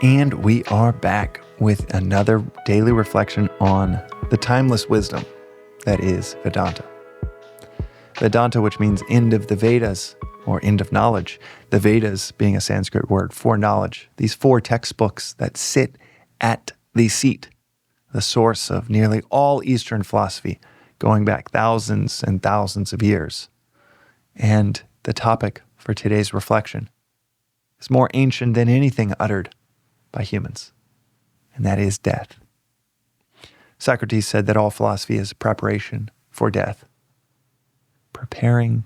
And we are back with another daily reflection on the timeless wisdom that is Vedanta. Vedanta, which means end of the Vedas or end of knowledge. The Vedas being a Sanskrit word for knowledge. These 4 textbooks that sit at the seat, the source of nearly all Eastern philosophy, going back thousands and thousands of years. And the topic for today's reflection is more ancient than anything uttered by humans, and that is death. Socrates said that all philosophy is preparation for death. Preparing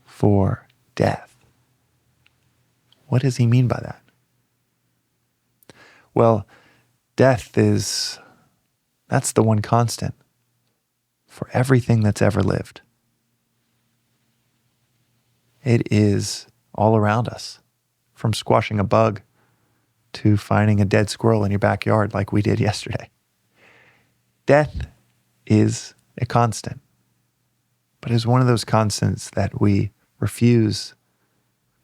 for death. What does he mean by that? Well, death that's the one constant for everything that's ever lived. It is all around us, from squashing a bug to finding a dead squirrel in your backyard like we did yesterday. Death is a constant, but is one of those constants that we refuse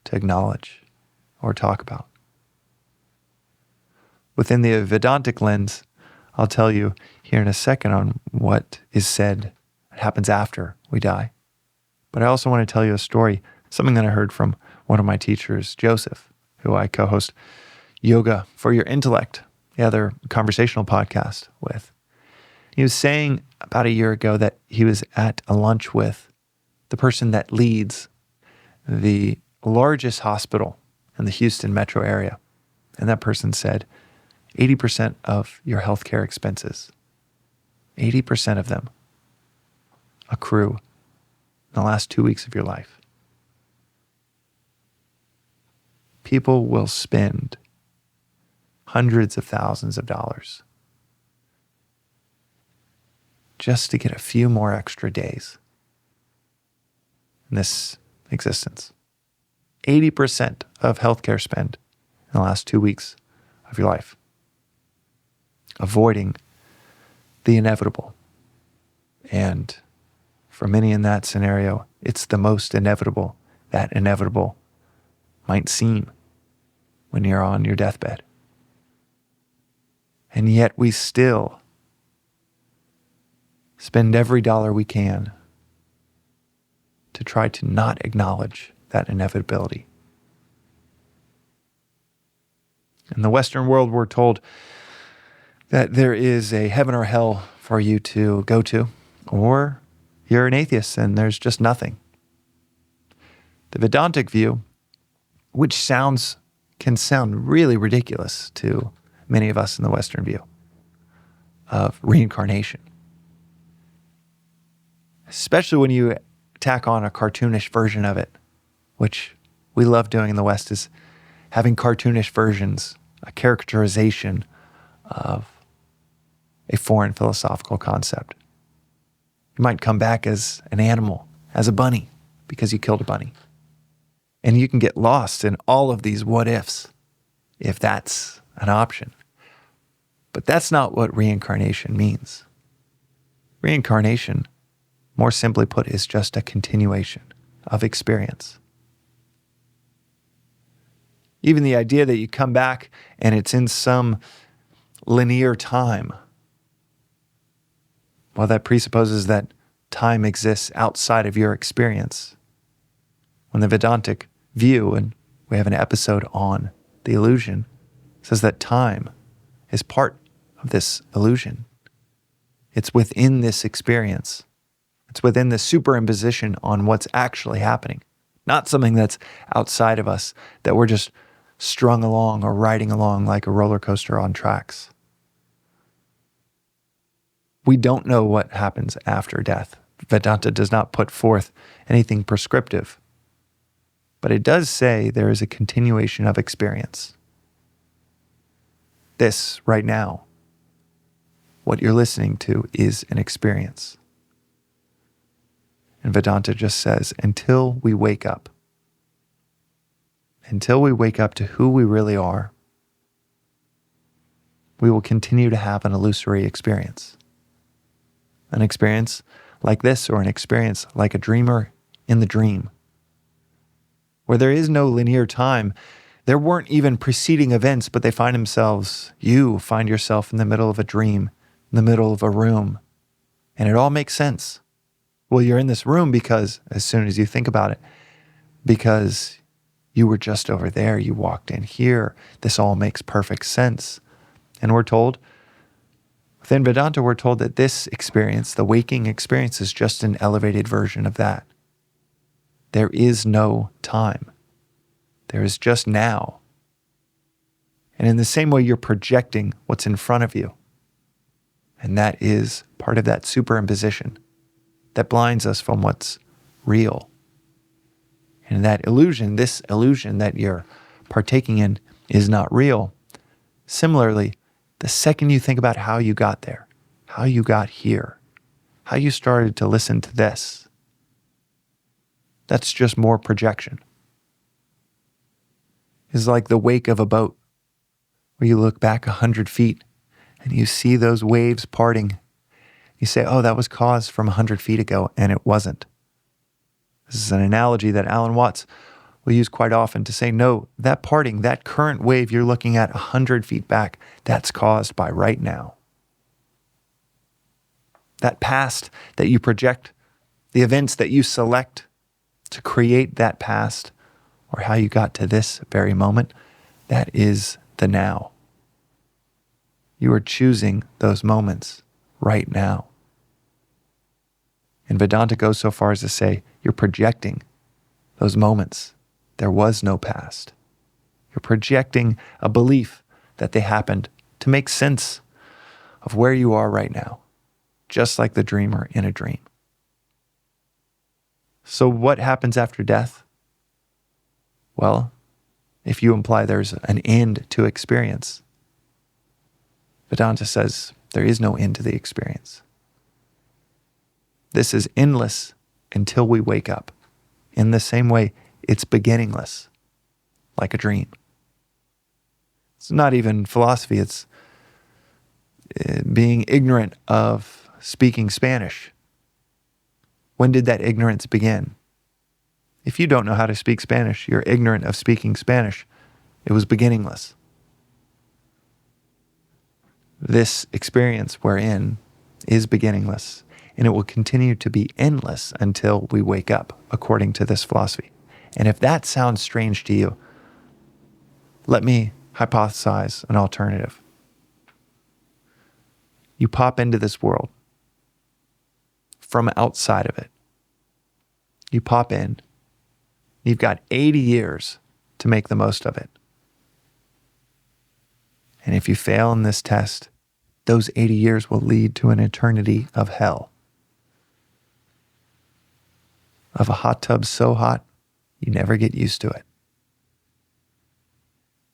to acknowledge or talk about. Within the Vedantic lens, I'll tell you here in a second on what is said that happens after we die. But I also want to tell you a story, something that I heard from one of my teachers, Joseph, who I co-host Yoga for Your Intellect, the other conversational podcast with. He was saying about a year ago that he was at a lunch with the person that leads the largest hospital in the Houston metro area. And that person said, 80% of your healthcare expenses, 80% of them accrue in the last 2 weeks of your life. People will spend hundreds of thousands of dollars just to get a few more extra days in this existence. 80% of healthcare spend in the last 2 weeks of your life. Avoiding the inevitable. And for many in that scenario, it's the most inevitable that inevitable might seem when you're on your deathbed. And yet we still spend every dollar we can to try to not acknowledge that inevitability. In the Western world, we're told that there is a heaven or hell for you to go to, or you're an atheist and there's just nothing. The Vedantic view, which can sound really ridiculous to many of us in the Western view of reincarnation, especially when you tack on a cartoonish version of it, which we love doing in the West, is having cartoonish versions, a caricaturization of a foreign philosophical concept. You might come back as an animal, as a bunny, because you killed a bunny. And you can get lost in all of these what ifs, if that's an option. But that's not what reincarnation means. Reincarnation, more simply put, is just a continuation of experience. Even the idea that you come back and it's in some linear time, well, that presupposes that time exists outside of your experience. When the Vedantic view, and we have an episode on the illusion, says that time is part of this illusion. It's within this experience. It's within the superimposition on what's actually happening, not something that's outside of us that we're just strung along or riding along like a roller coaster on tracks. We don't know what happens after death. Vedanta does not put forth anything prescriptive, but it does say there is a continuation of experience. This, right now, what you're listening to is an experience. And Vedanta just says, until we wake up to who we really are, we will continue to have an illusory experience. An experience like this, or an experience like a dreamer in the dream, where there is no linear time There weren't even preceding events, but you find yourself in the middle of a dream, in the middle of a room, and it all makes sense. Well, you're in this room because, as soon as you think about it, because you were just over there, you walked in here, this all makes perfect sense. And we're told, within Vedanta, we're told that this experience, the waking experience, is just an elevated version of that. There is no time. There is just now. And in the same way, you're projecting what's in front of you. And that is part of that superimposition that blinds us from what's real. And that illusion, this illusion that you're partaking in, is not real. Similarly, the second you think about how you got there, how you got here, how you started to listen to this, that's just more projection. It's like the wake of a boat, where you look back 100 feet and you see those waves parting. You say, oh, that was caused from 100 feet ago, and it wasn't. This is an analogy that Alan Watts will use quite often to say, no, that parting, that current wave you're looking at 100 feet back, that's caused by right now. That past that you project, the events that you select to create that past, or how you got to this very moment, that is the now. You are choosing those moments right now. And Vedanta goes so far as to say, you're projecting those moments. There was no past. You're projecting a belief that they happened to make sense of where you are right now, just like the dreamer in a dream. So what happens after death? Well, if you imply there's an end to experience, Vedanta says there is no end to the experience. This is endless until we wake up. In the same way, it's beginningless, like a dream. It's not even philosophy, it's being ignorant of speaking Spanish. When did that ignorance begin? If you don't know how to speak Spanish, you're ignorant of speaking Spanish. It was beginningless. This experience we're in is beginningless, and it will continue to be endless until we wake up, according to this philosophy. And if that sounds strange to you, let me hypothesize an alternative. You pop into this world from outside of it. You pop in. You've got 80 years to make the most of it. And if you fail in this test, those 80 years will lead to an eternity of hell. Of a hot tub so hot, you never get used to it.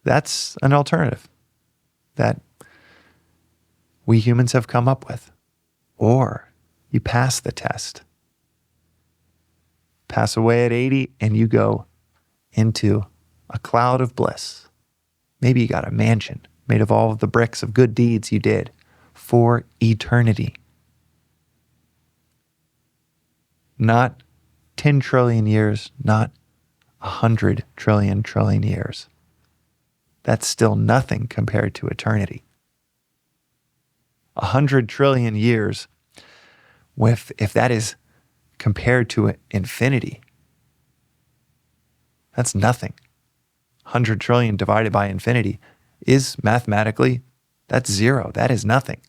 That's an alternative that we humans have come up with. Or you pass the test. Pass away at 80 and you go into a cloud of bliss. Maybe you got a mansion made of all of the bricks of good deeds you did for eternity. Not 10 trillion years, not 100 trillion years. That's still nothing compared to eternity. 100 trillion years, if that is compared to infinity, that's nothing. 100 trillion divided by infinity is mathematically, that's zero. That is nothing.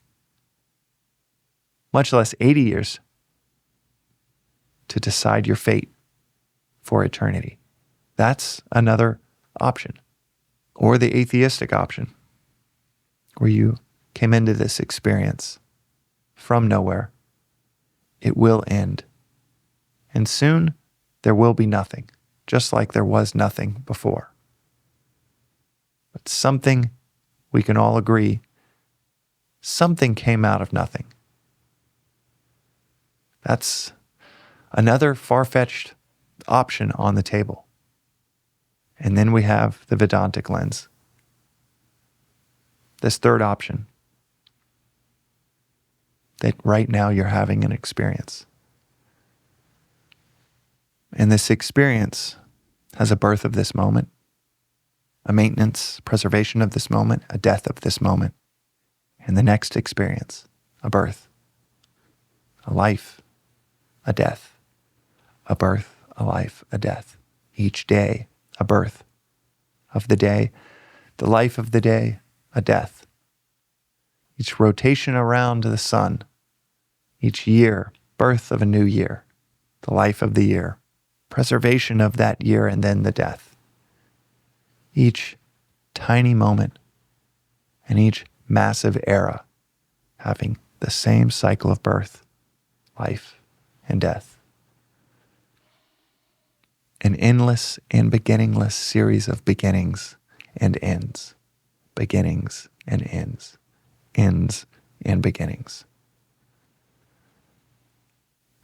Much less 80 years to decide your fate for eternity. That's another option. Or the atheistic option, where you came into this experience from nowhere. It will end. And soon there will be nothing, just like there was nothing before. But something, we can all agree, something came out of nothing. That's another far-fetched option on the table. And then we have the Vedantic lens. This third option, that right now you're having an experience. And this experience has a birth of this moment, a maintenance, preservation of this moment, a death of this moment, and the next experience, a birth, a life, a death, a birth, a life, a death. Each day, a birth of the day, the life of the day, a death. Each rotation around the sun, each year, birth of a new year, the life of the year, preservation of that year, and then the death. Each tiny moment and each massive era having the same cycle of birth, life, and death. An endless and beginningless series of beginnings and ends, beginnings and ends, ends and beginnings.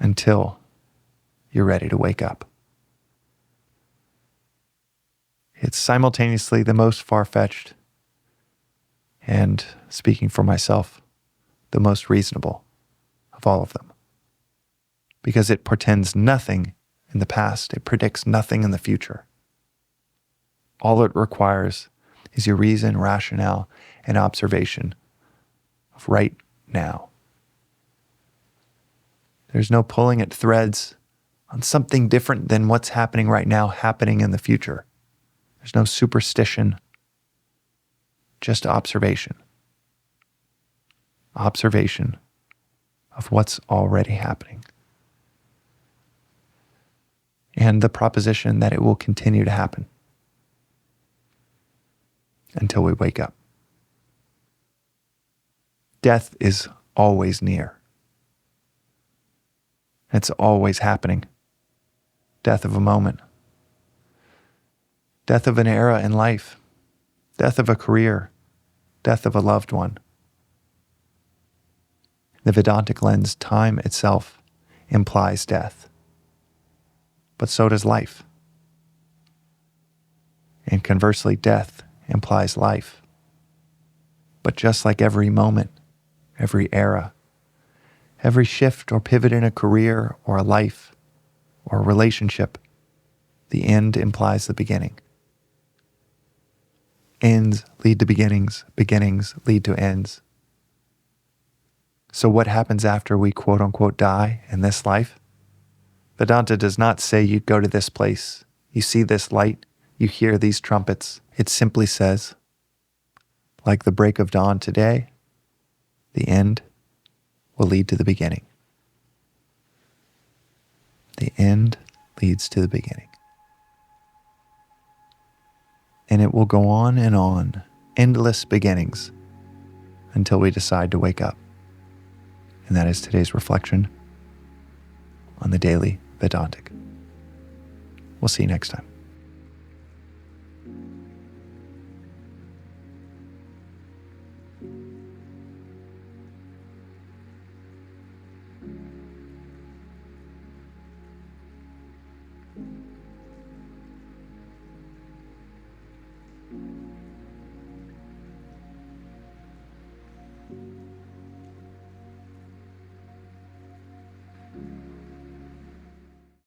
Until you're ready to wake up. It's simultaneously the most far-fetched and, speaking for myself, the most reasonable of all of them. Because it portends nothing in the past, it predicts nothing in the future. All it requires is your reason, rationale, and observation of right now. There's no pulling at threads on something different than what's happening right now, happening in the future. There's no superstition, just observation. Observation of what's already happening. And the proposition that it will continue to happen until we wake up. Death is always near. It's always happening. Death of a moment. Death of an era in life. Death of a career. Death of a loved one. The Vedantic lens, time itself implies death. But so does life. And conversely, death implies life. But just like every moment, every era, every shift or pivot in a career or a life or a relationship, the end implies the beginning. Ends lead to beginnings, beginnings lead to ends. So what happens after we quote unquote die in this life? Vedanta does not say you go to this place, you see this light, you hear these trumpets. It simply says, like the break of dawn today, the end will lead to the beginning. The end leads to the beginning. And it will go on, endless beginnings, until we decide to wake up. And that is today's reflection on the Daily Vedantic. We'll see you next time.